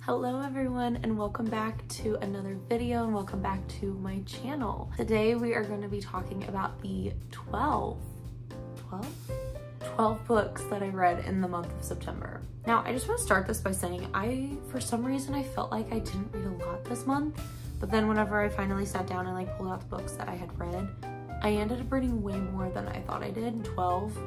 Hello everyone, and welcome back to another video, and welcome back to my channel. Today we are going to be talking about the 12 books that I read in the month of September. Now, I just want to start this by saying for some reason I felt like I didn't read a lot this month, but then whenever I finally sat down and pulled out the books that I had read, I ended up reading way more than I thought I did. 12.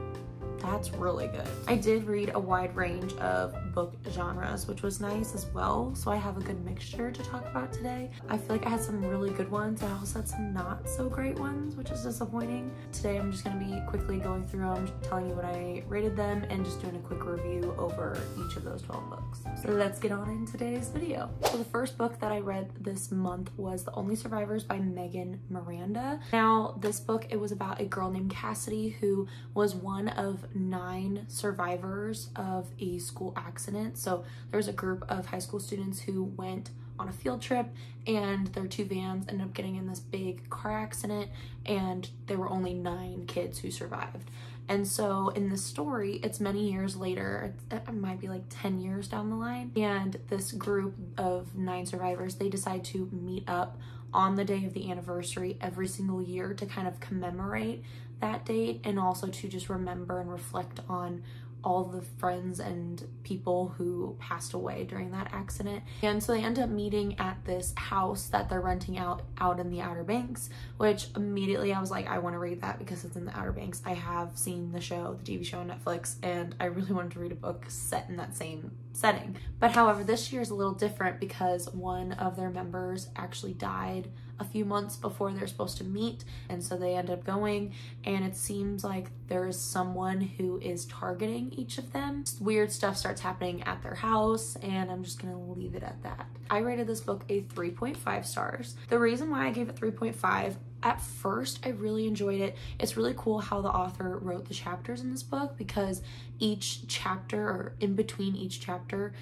That's really good. I did read a wide range of book genres, which was nice as well, so I have a good mixture to talk about today. I feel like I had some really good ones. I also had some not so great ones, which is disappointing. Today I'm just going to be quickly going through them, telling you what I rated them, and just doing a quick review over each of those 12 books. So let's get on in today's video. So the first book that I read this month was The Only Survivors by Megan Miranda. Now, this book, it was about a girl named Cassidy who was one of 9 survivors of a school accident. So there's a group of high school students who went on a field trip, and their 2 vans ended up getting in this big car accident, and there were only 9 kids who survived. And so in this story, it's many years later, it might be like 10 years down the line, and this group of 9 survivors, they decide to meet up on the day of the anniversary every single year to kind of commemorate that date, and also to just remember and reflect on all the friends and people who passed away during that accident. And so they end up meeting at this house that they're renting out in the Outer Banks, which immediately I was like, I want to read that because it's in the Outer Banks. I have seen the show, the TV show on Netflix, and I really wanted to read a book set in that same setting. But however, this year is a little different because one of their members actually died a few months before they're supposed to meet, and so they end up going, and it seems like there's someone who is targeting each of them. Weird stuff starts happening at their house, and I'm just gonna leave it at that. I rated this book a 3.5 stars. The reason why I gave it 3.5, at first I really enjoyed it. It's really cool how the author wrote the chapters in this book, because each chapter, or in between each chapter,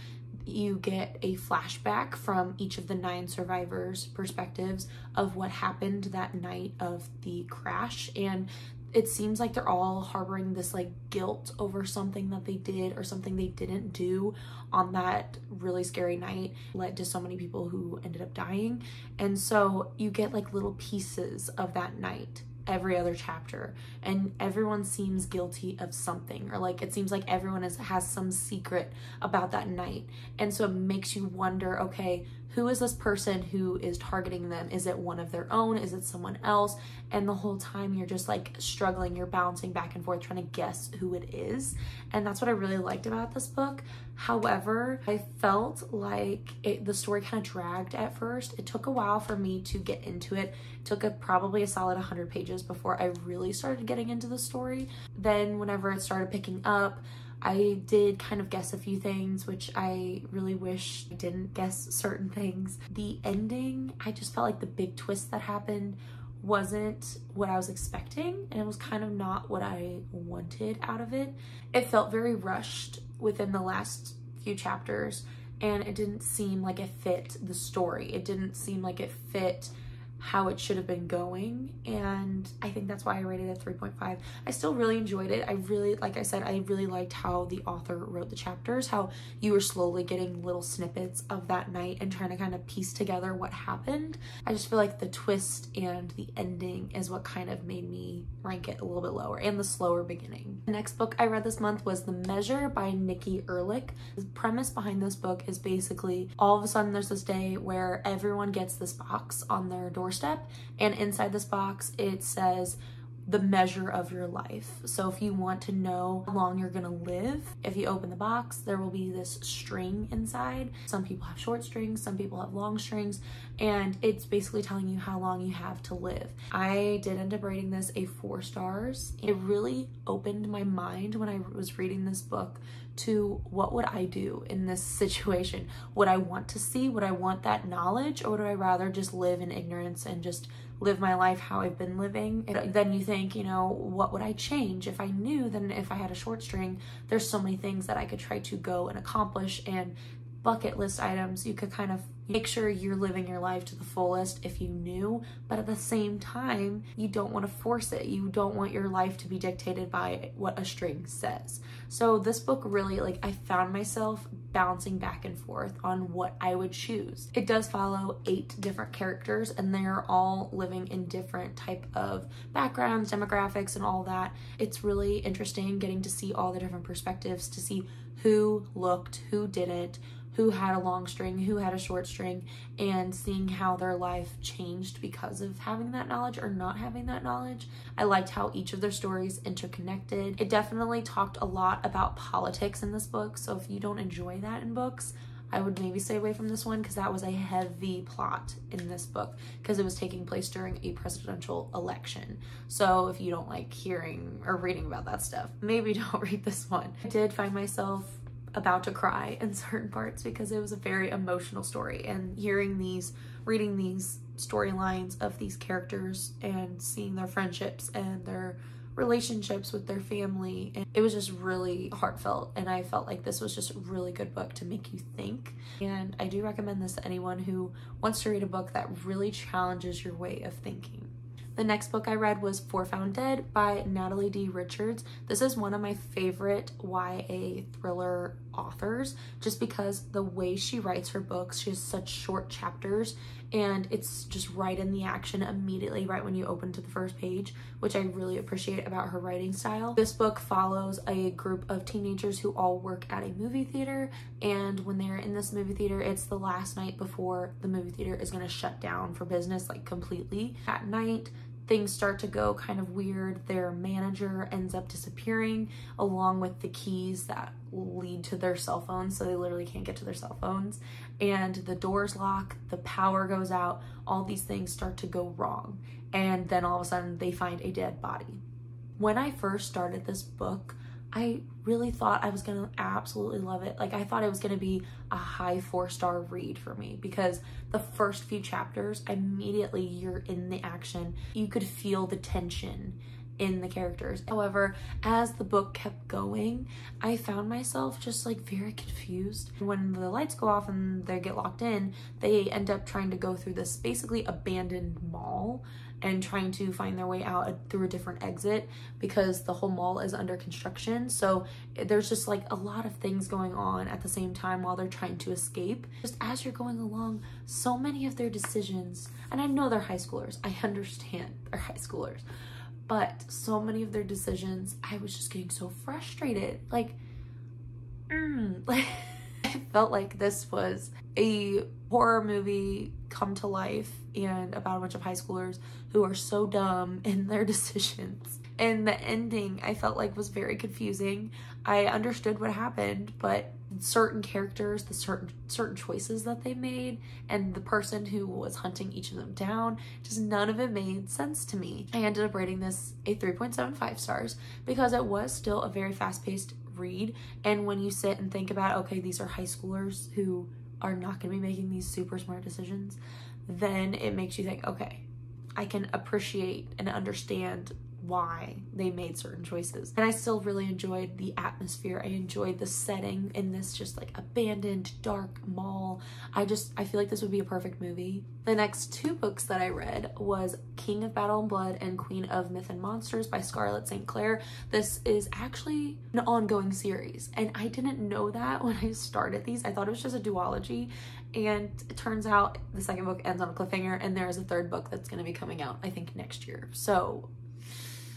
you get a flashback from each of the 9 survivors' perspectives of what happened that night of the crash. And it seems like they're all harboring this guilt over something that they did or something they didn't do on that really scary night, led to so many people who ended up dying. And so you get little pieces of that night every other chapter, and everyone seems guilty of something, or it seems like everyone has some secret about that night. And so it makes you wonder, okay, who is this person who is targeting them? Is it one of their own? Is it someone else? And the whole time you're just struggling, you're bouncing back and forth trying to guess who it is. And that's what I really liked about this book. However, I felt like the story kind of dragged at first. It took a while for me to get into it. It took probably a solid 100 pages before I really started getting into the story. Then whenever it started picking up, I did kind of guess a few things, which I really wish I didn't guess certain things. The ending, I just felt like the big twist that happened wasn't what I was expecting, and it was kind of not what I wanted out of it. It felt very rushed within the last few chapters, and it didn't seem like it fit the story. It didn't seem like it fit how it should have been going, and I think that's why I rated it 3.5. I still really enjoyed it. Like I said, I really liked how the author wrote the chapters, how you were slowly getting little snippets of that night and trying to kind of piece together what happened. I just feel like the twist and the ending is what kind of made me rank it a little bit lower, and the slower beginning. The next book I read this month was The Measure by Nikki Erlich. The premise behind this book is basically all of a sudden there's this day where everyone gets this box on their doorstep, and inside this box it says the measure of your life. So if you want to know how long you're gonna live, if you open the box, there will be this string inside. Some people have short strings, some people have long strings, and it's basically telling you how long you have to live. I did end up rating this a 4 stars. It really opened my mind when I was reading this book to what would I do in this situation? Would I want to see? Would I want that knowledge? Or would I rather just live in ignorance and just live my life how I've been living? And then you think, what would I change? If I knew, then if I had a short string, there's so many things that I could try to go and accomplish, and bucket list items. You could kind of make sure you're living your life to the fullest if you knew, but at the same time, you don't want to force it. You don't want your life to be dictated by what a string says. So this book really, like, I found myself bouncing back and forth on what I would choose. It does follow 8 different characters, and they're all living in different type of backgrounds, demographics, and all that. It's really interesting getting to see all the different perspectives, to see who looked, who didn't, who had a long string, who had a short string, and seeing how their life changed because of having that knowledge or not having that knowledge. I liked how each of their stories interconnected. It definitely talked a lot about politics in this book, so if you don't enjoy that in books, I would maybe stay away from this one, because that was a heavy plot in this book, because it was taking place during a presidential election. So if you don't like hearing or reading about that stuff, maybe don't read this one. I did find myself about to cry in certain parts because it was a very emotional story, and reading these storylines of these characters and seeing their friendships and their relationships with their family, and it was just really heartfelt, and I felt like this was just a really good book to make you think. And I do recommend this to anyone who wants to read a book that really challenges your way of thinking. The next book I read was For Found Dead by Natalie D. Richards. This is one of my favorite YA thriller authors, just because the way she writes her books, she has such short chapters, and it's just right in the action immediately, right when you open to the first page, which I really appreciate about her writing style. This book follows a group of teenagers who all work at a movie theater, and when they're in this movie theater, it's the last night before the movie theater is going to shut down for business, like completely. At night, things start to go kind of weird. Their manager ends up disappearing, along with the keys that lead to their cell phones, so they literally can't get to their cell phones. And the doors lock, the power goes out, all these things start to go wrong. And then all of a sudden they find a dead body. When I first started this book, I really thought I was gonna absolutely love it. Like, I thought it was gonna be a high 4-star read for me, because the first few chapters, immediately you're in the action. You could feel the tension in the characters. However, as the book kept going, I found myself just like very confused. When the lights go off and they get locked in, they end up trying to go through this basically abandoned mall and trying to find their way out through a different exit, because the whole mall is under construction. So there's just like a lot of things going on at the same time while they're trying to escape. Just as you're going along, so many of their decisions, and I know they're high schoolers, I understand they're high schoolers, but so many of their decisions, I was just getting so frustrated. Like, I felt like this was a horror movie come to life, and about a bunch of high schoolers who are so dumb in their decisions. And the ending, I felt like, was very confusing. I understood what happened, but certain characters, the certain choices that they made, and the person who was hunting each of them down, just none of it made sense to me. I ended up rating this a 3.75 stars because it was still a very fast-paced read. And when you sit and think about, okay, these are high schoolers who are not going to be making these super smart decisions, then it makes you think, okay, I can appreciate and understand why they made certain choices. And I still really enjoyed the atmosphere. I enjoyed the setting in this just like abandoned dark mall. I feel like this would be a perfect movie. The next 2 books that I read was King of Battle and Blood and Queen of Myth and Monsters by Scarlett St. Clair. This is actually an ongoing series, and I didn't know that when I started these. I thought it was just a duology, and it turns out the second book ends on a cliffhanger, and there is a 3rd book that's going to be coming out, I think, next year. So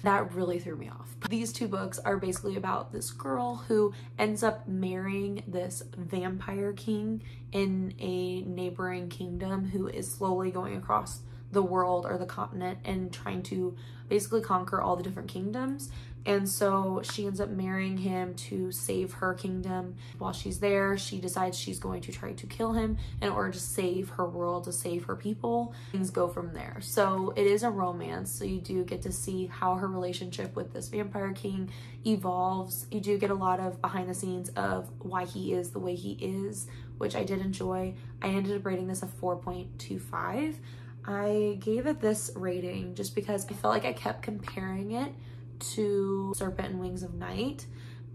that really threw me off. These 2 books are basically about this girl who ends up marrying this vampire king in a neighboring kingdom, who is slowly going across the world or the continent and trying to basically conquer all the different kingdoms. And so she ends up marrying him to save her kingdom. While she's there, she decides she's going to try to kill him in order to save her world, to save her people. Things go from there. So it is a romance, so you do get to see how her relationship with this vampire king evolves. You do get a lot of behind the scenes of why he is the way he is, which I did enjoy. I ended up rating this a 4.25. I gave it this rating just because I felt like I kept comparing it to Serpent and Wings of Night,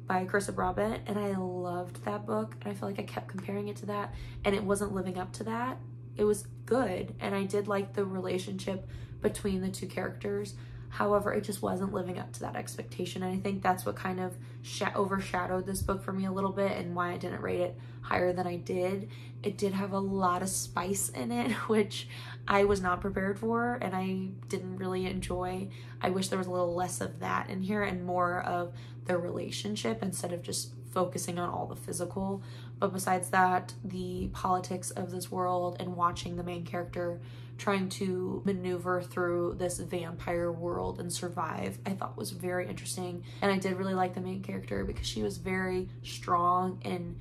by Carissa Brabant, and I loved that book, and I feel like I kept comparing it to that, and it wasn't living up to that. It was good, and I did like the relationship between the two characters. However, it just wasn't living up to that expectation, and I think that's what kind of overshadowed this book for me a little bit, and why I didn't rate it higher than I did. It did have a lot of spice in it, which I was not prepared for, and I didn't really enjoy. I wish there was a little less of that in here and more of their relationship instead of just focusing on all the physical. But besides that, the politics of this world and watching the main character trying to maneuver through this vampire world and survive, I thought was very interesting. And I did really like the main character because she was very strong and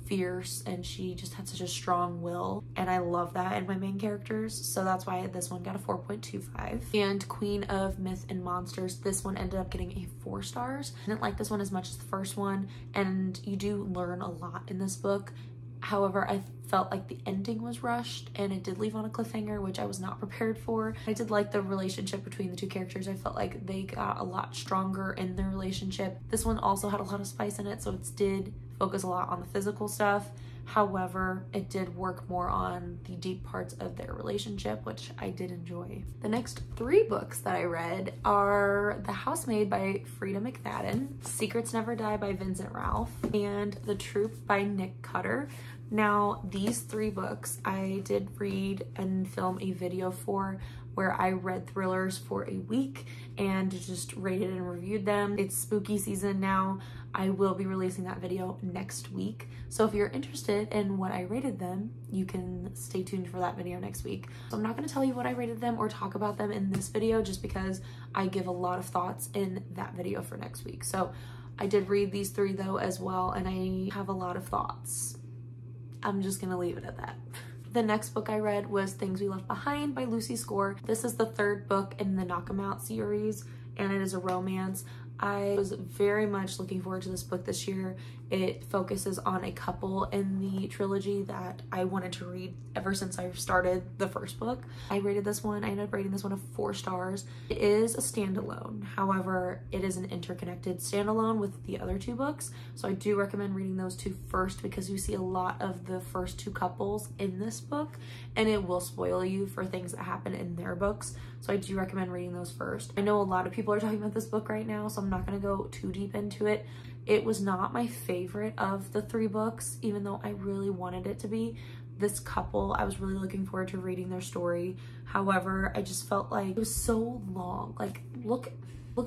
fierce, and she just had such a strong will, and I love that in my main characters, so that's why this one got a 4.25. And Queen of Myth and Monsters, this one ended up getting a 4 stars. I didn't like this one as much as the first one, and you do learn a lot in this book. However, I felt like the ending was rushed, and it did leave on a cliffhanger, which I was not prepared for. I did like the relationship between the two characters. I felt like they got a lot stronger in their relationship. This one also had a lot of spice in it, so it did focus a lot on the physical stuff. However, it did work more on the deep parts of their relationship, which I did enjoy. The next 3 books that I read are The Housemaid by Frida McFadden, Secrets Never Die by Vincent Ralph, and The Troop by Nick Cutter. Now, these 3 books I did read and film a video for, where I read thrillers for a week and just rated and reviewed them. It's spooky season now. I will be releasing that video next week. So if you're interested in what I rated them, you can stay tuned for that video next week. So I'm not gonna tell you what I rated them or talk about them in this video, just because I give a lot of thoughts in that video for next week. So I did read these 3 though as well, and I have a lot of thoughts. I'm just gonna leave it at that. The next book I read was Things We Left Behind by Lucy Score. This is the 3rd book in the Knock 'Em Out series, and it is a romance. I was very much looking forward to this book this year. It focuses on a couple in the trilogy that I wanted to read ever since I started the first book. I ended up rating this one a 4 stars. It is a standalone. However, it is an interconnected standalone with the other 2 books. So I do recommend reading those 2 first, because you see a lot of the first 2 couples in this book, and it will spoil you for things that happen in their books. So I do recommend reading those first. I know a lot of people are talking about this book right now, so I'm not gonna go too deep into it. It was not my favorite of the 3 books, even though I really wanted it to be. This couple, I was really looking forward to reading their story. However, I just felt like it was so long. Like, look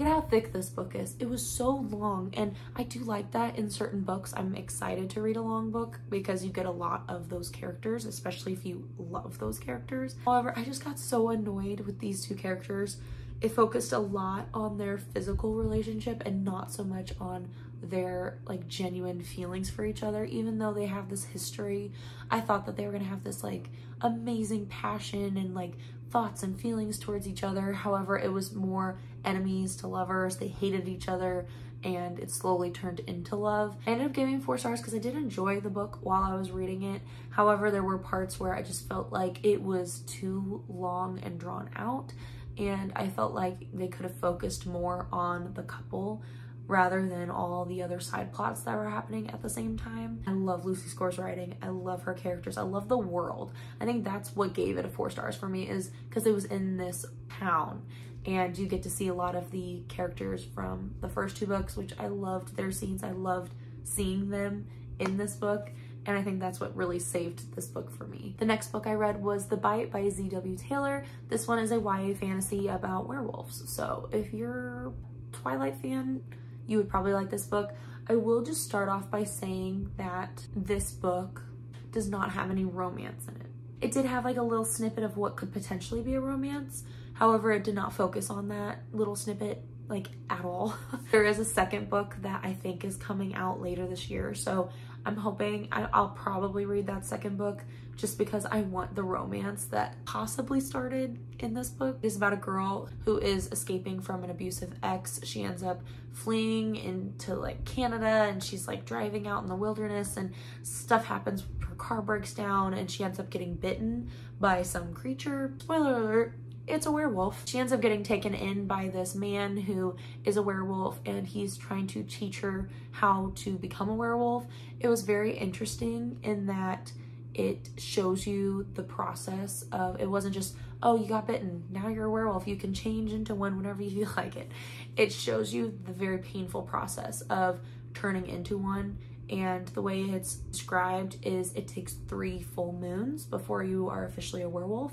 at how thick this book is. It was so long, and I do like that in certain books. I'm excited to read a long book because you get a lot of those characters, especially if you love those characters. However, I just got so annoyed with these 2 characters. It focused a lot on their physical relationship and not so much on their like genuine feelings for each other. Even though they have this history, I thought that they were gonna have this like amazing passion and like thoughts and feelings towards each other. However, it was more enemies to lovers. They hated each other, and it slowly turned into love. I ended up giving 4 stars because I did enjoy the book while I was reading it. However, there were parts where I just felt like it was too long and drawn out, and I felt like they could have focused more on the couple rather than all the other side plots that were happening at the same time. I love Lucy Score's writing. I love her characters. I love the world. I think that's what gave it a 4 stars for me, is because it was in this town, and you get to see a lot of the characters from the first 2 books, which I loved their scenes. I loved seeing them in this book, and I think that's what really saved this book for me. The next book I read was The Bite by Z.W. Taylor. This one is a YA fantasy about werewolves. So if you're a Twilight fan, you would probably like this book. I will just start off by saying that this book does not have any romance in it. It did have like a little snippet of what could potentially be a romance. However, it did not focus on that little snippet like at all. There is a second book that I think is coming out later this year, so I'm hoping I'll probably read that second book just because I want the romance that possibly started in this book. It's about a girl who is escaping from an abusive ex. She ends up fleeing into like Canada, and she's like driving out in the wilderness, and stuff happens. Her car breaks down and she ends up getting bitten by some creature. Spoiler alert, it's a werewolf. She ends up getting taken in by this man who is a werewolf, and he's trying to teach her how to become a werewolf. It was very interesting in that it shows you the process of, it wasn't just, oh, you got bitten, now you're a werewolf, you can change into one whenever you feel like it. It shows you the very painful process of turning into one. And the way it's described is it takes 3 full moons before you are officially a werewolf.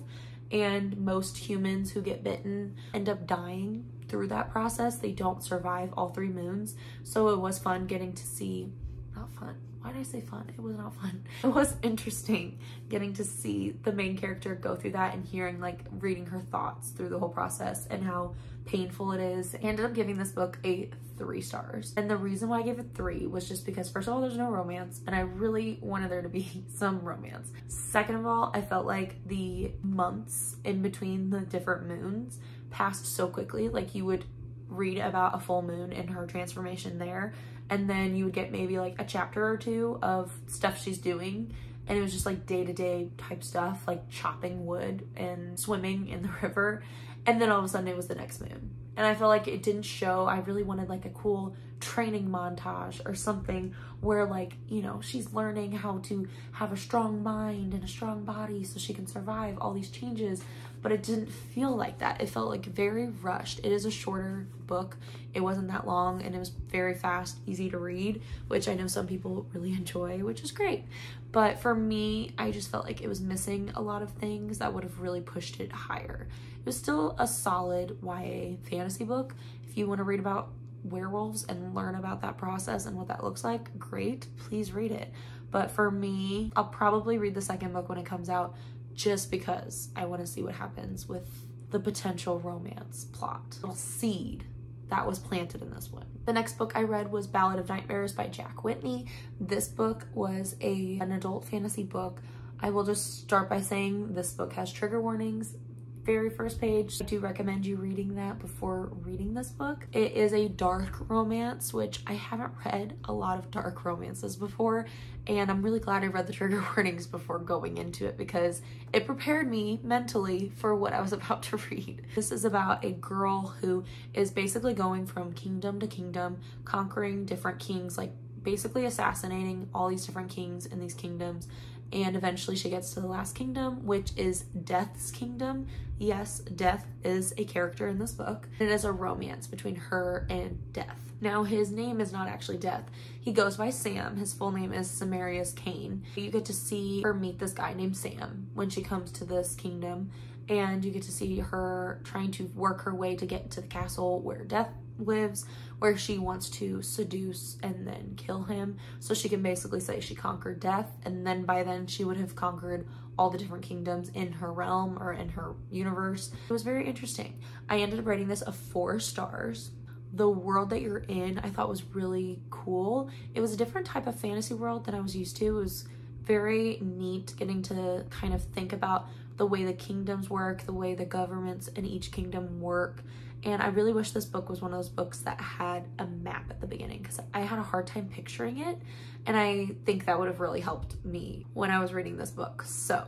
And most humans who get bitten end up dying through that process. They don't survive all 3 moons. So it was fun getting to see, not fun, why did I say fun? It was not fun. It was interesting getting to see the main character go through that and hearing, like, reading her thoughts through the whole process and how painful it is. I ended up giving this book a 3 stars. And the reason why I gave it 3 was just because, first of all, there's no romance, and I really wanted there to be some romance. Second of all, I felt like the months in between the different moons passed so quickly. Like, you would read about a full moon and her transformation there, and then you would get maybe like a chapter or 2 of stuff she's doing, and it was just like day-to-day type stuff, like chopping wood and swimming in the river, and then all of a sudden it was the next moon. And I felt like it didn't show. I really wanted like a cool training montage or something where, like, you know, she's learning how to have a strong mind and a strong body so she can survive all these changes. But it didn't feel like that. It felt like very rushed. It is a shorter book. It wasn't that long, and it was very fast, easy to read, which I know some people really enjoy, which is great. But for me, I just felt like it was missing a lot of things that would have really pushed it higher. It was still a solid YA fantasy book. If you want to read about werewolves and learn about that process and what that looks like, great, please read it. But for me, I'll probably read the second book when it comes out, just because I want to see what happens with the potential romance plot. A little seed that was planted in this one. The next book I read was Ballad of Nightmares by Jack Whitney. This book was an adult fantasy book. I will just start by saying this book has trigger warnings. Very first page. I do recommend you reading that before reading this book. It is a dark romance, which I haven't read a lot of dark romances before, and I'm really glad I read the trigger warnings before going into it because it prepared me mentally for what I was about to read. This is about a girl who is basically going from kingdom to kingdom, conquering different kings, like basically assassinating all these different kings in these kingdoms. And eventually she gets to the last kingdom, which is Death's kingdom. Yes, Death is a character in this book. It is a romance between her and Death. Now, his name is not actually Death. He goes by Sam. His full name is Samarius Cain. You get to see her meet this guy named Sam when she comes to this kingdom. And you get to see her trying to work her way to get to the castle where Death lives, where she wants to seduce and then kill him so she can basically say she conquered Death, and then by then she would have conquered all the different kingdoms in her realm or in her universe. It was very interesting. I ended up rating this a 4 stars. The world that you're in I thought was really cool. It was a different type of fantasy world than I was used to. It was very neat getting to kind of think about the way the kingdoms work, the way the governments in each kingdom work. And I really wish this book was one of those books that had a map at the beginning because I had a hard time picturing it. And I think that would have really helped me when I was reading this book. So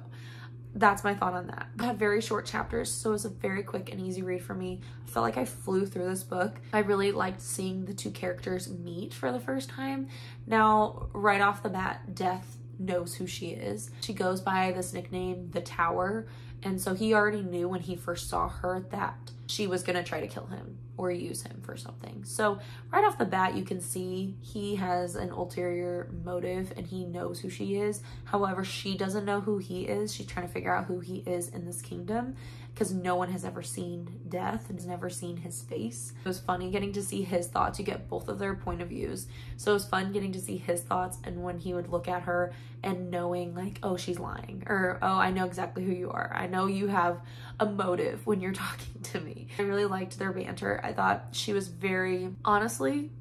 that's my thought on that. I had very short chapters, so it was a very quick and easy read for me. I felt like I flew through this book. I really liked seeing the 2 characters meet for the first time. Now, right off the bat, Death knows who she is. She goes by this nickname, The Tower, and so he already knew when he first saw her that she was gonna try to kill him or use him for something. So right off the bat, you can see he has an ulterior motive and he knows who she is. However, she doesn't know who he is. She's trying to figure out who he is in this kingdom because no one has ever seen Death and has never seen his face. It was funny getting to see his thoughts. You get both of their point of views. So it was fun getting to see his thoughts and when he would look at her and knowing like, oh, she's lying, or oh, I know exactly who you are. I know you have a motive when you're talking to me. I really liked their banter. I thought she was very, honestly,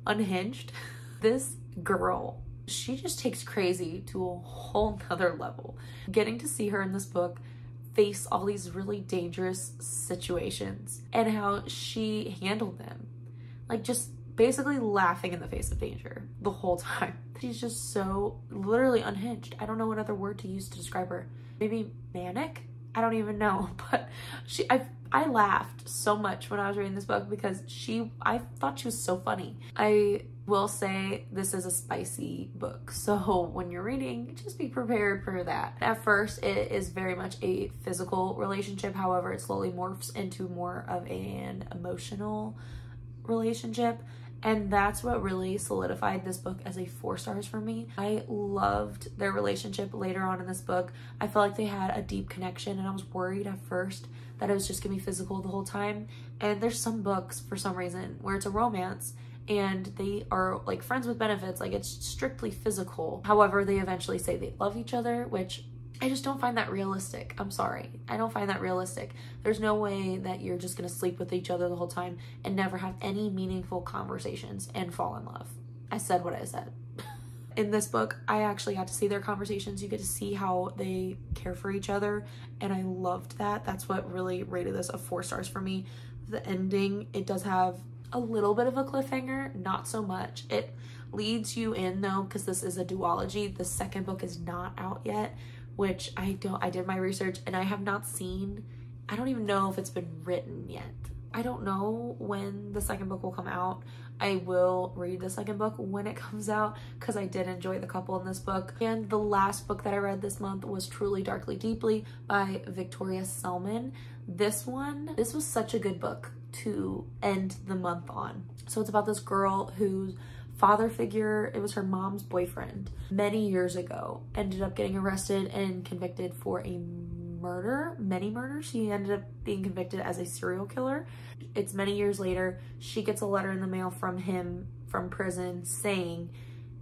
unhinged. This girl, she just takes crazy to a whole nother level. Getting to see her in this book face all these really dangerous situations and how she handled them. Like just basically laughing in the face of danger the whole time. She's just so literally unhinged. I don't know what other word to use to describe her. Maybe manic? I don't even know, but I laughed so much when I was reading this book because I thought she was so funny. I will say this is a spicy book, so when you're reading, just be prepared for that. At first, it is very much a physical relationship. However, it slowly morphs into more of an emotional relationship. And that's what really solidified this book as a 4 stars for me. I loved their relationship later on in this book. I felt like they had a deep connection, and I was worried at first that it was just gonna be physical the whole time. And there's some books, for some reason, where it's a romance and they are like friends with benefits, like it's strictly physical. However, they eventually say they love each other, which I just don't find that realistic. I'm sorry. I don't find that realistic. There's no way that you're just gonna sleep with each other the whole time and never have any meaningful conversations and fall in love. I said what I said. In this book, I actually got to see their conversations. You get to see how they care for each other, and I loved that. That's what really rated this a 4 stars for me. The ending, it does have a little bit of a cliffhanger, not so much. It leads you in though, because this is a duology. The second book is not out yet, which I did my research and I have not seen. I don't even know if it's been written yet. I don't know when the second book will come out. I will read the second book when it comes out because I did enjoy the couple in this book. And the last book that I read this month was Truly Darkly Deeply by Victoria Selman. This was such a good book to end the month on. So it's about this girl whose father figure, it was her mom's boyfriend, many years ago, ended up getting arrested and convicted for a many murders. She ended up being convicted as a serial killer. It's many years later. She gets a letter in the mail from him from prison saying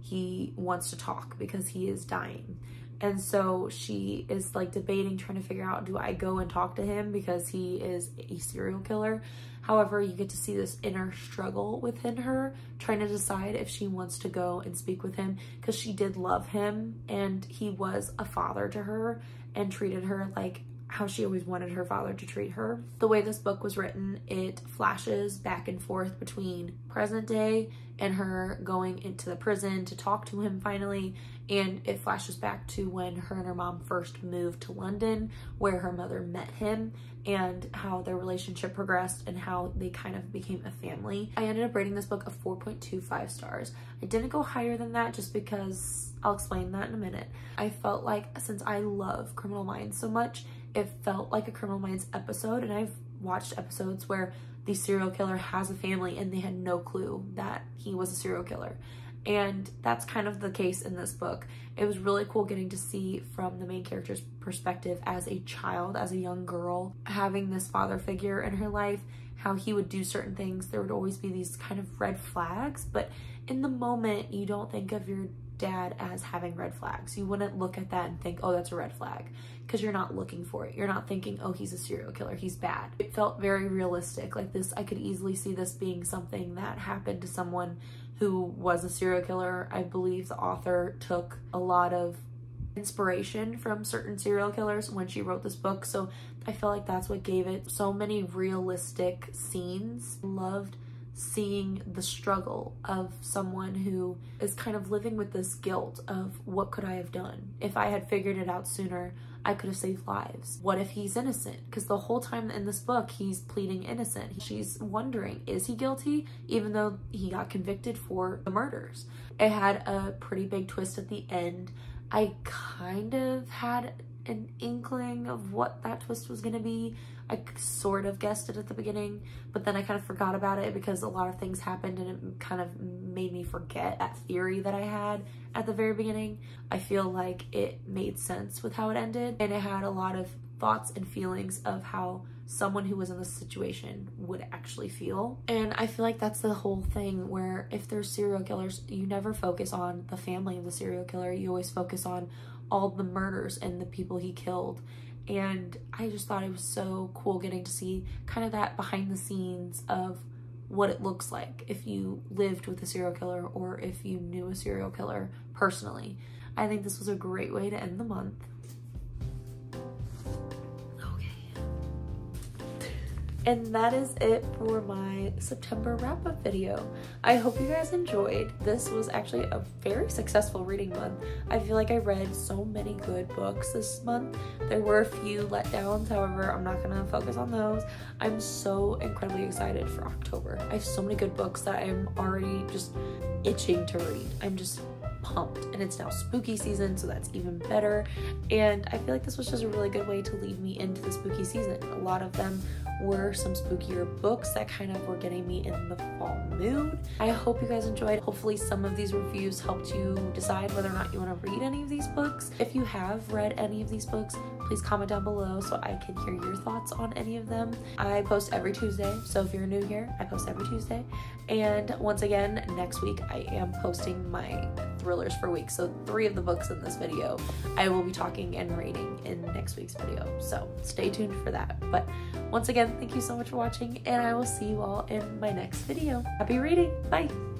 he wants to talk because he is dying. And so she is like debating, trying to figure out, do I go and talk to him because he is a serial killer? However, you get to see this inner struggle within her, trying to decide if she wants to go and speak with him because she did love him and he was a father to her and treated her like how she always wanted her father to treat her. The way this book was written, it flashes back and forth between present day and her going into the prison to talk to him finally, and it flashes back to when her and her mom first moved to London, where her mother met him, and how their relationship progressed and how they kind of became a family. I ended up rating this book a 4.25 stars. I didn't go higher than that just because I'll explain that in a minute. I felt like, since I love Criminal Minds so much, it felt like a Criminal Minds episode, and I've watched episodes where the serial killer has a family and they had no clue that he was a serial killer. And that's kind of the case in this book. It was really cool getting to see from the main character's perspective as a child, as a young girl, having this father figure in her life, how he would do certain things. There would always be these kind of red flags, but in the moment, you don't think of your dad as having red flags. You wouldn't look at that and think, oh, that's a red flag, because you're not looking for it. You're not thinking, oh, he's a serial killer, he's bad. It felt very realistic. Like this, I could easily see this being something that happened to someone who was a serial killer. I believe the author took a lot of inspiration from certain serial killers when she wrote this book, so I feel like that's what gave it so many realistic scenes. Loved seeing the struggle of someone who is kind of living with this guilt of, what could I have done? If I had figured it out sooner, I could have saved lives. What if he's innocent? Because the whole time in this book, he's pleading innocent. She's wondering, is he guilty? Even though he got convicted for the murders. It had a pretty big twist at the end. I kind of had an inkling of what that twist was gonna be. I sort of guessed it at the beginning, but then I kind of forgot about it because a lot of things happened and it kind of made me forget that theory that I had at the very beginning. I feel like it made sense with how it ended, and it had a lot of thoughts and feelings of how someone who was in this situation would actually feel. And I feel like that's the whole thing, where if there's serial killers, you never focus on the family of the serial killer. You always focus on all the murders and the people he killed. And I just thought it was so cool getting to see kind of that behind the scenes of what it looks like if you lived with a serial killer or if you knew a serial killer personally. I think this was a great way to end the month. Okay. And that is it for my September wrap-up video. I hope you guys enjoyed. This was actually a very successful reading month. I feel like I read so many good books this month. There were a few letdowns, however, I'm not gonna focus on those. I'm so incredibly excited for October. I have so many good books that I'm already just itching to read. I'm just pumped, and it's now spooky season, so that's even better. And I feel like this was just a really good way to lead me into the spooky season. A lot of them were some spookier books that kind of were getting me in the fall mood. I hope you guys enjoyed. Hopefully some of these reviews helped you decide whether or not you want to read any of these books. If you have read any of these books, please comment down below so I can hear your thoughts on any of them. I post every Tuesday, so if you're new here, I post every Tuesday. And once again, next week I am posting my thrillers for week. So 3 of the books in this video I will be talking and rating in next week's video. So stay tuned for that. But once again, thank you so much for watching, and I will see you all in my next video. Happy reading. Bye.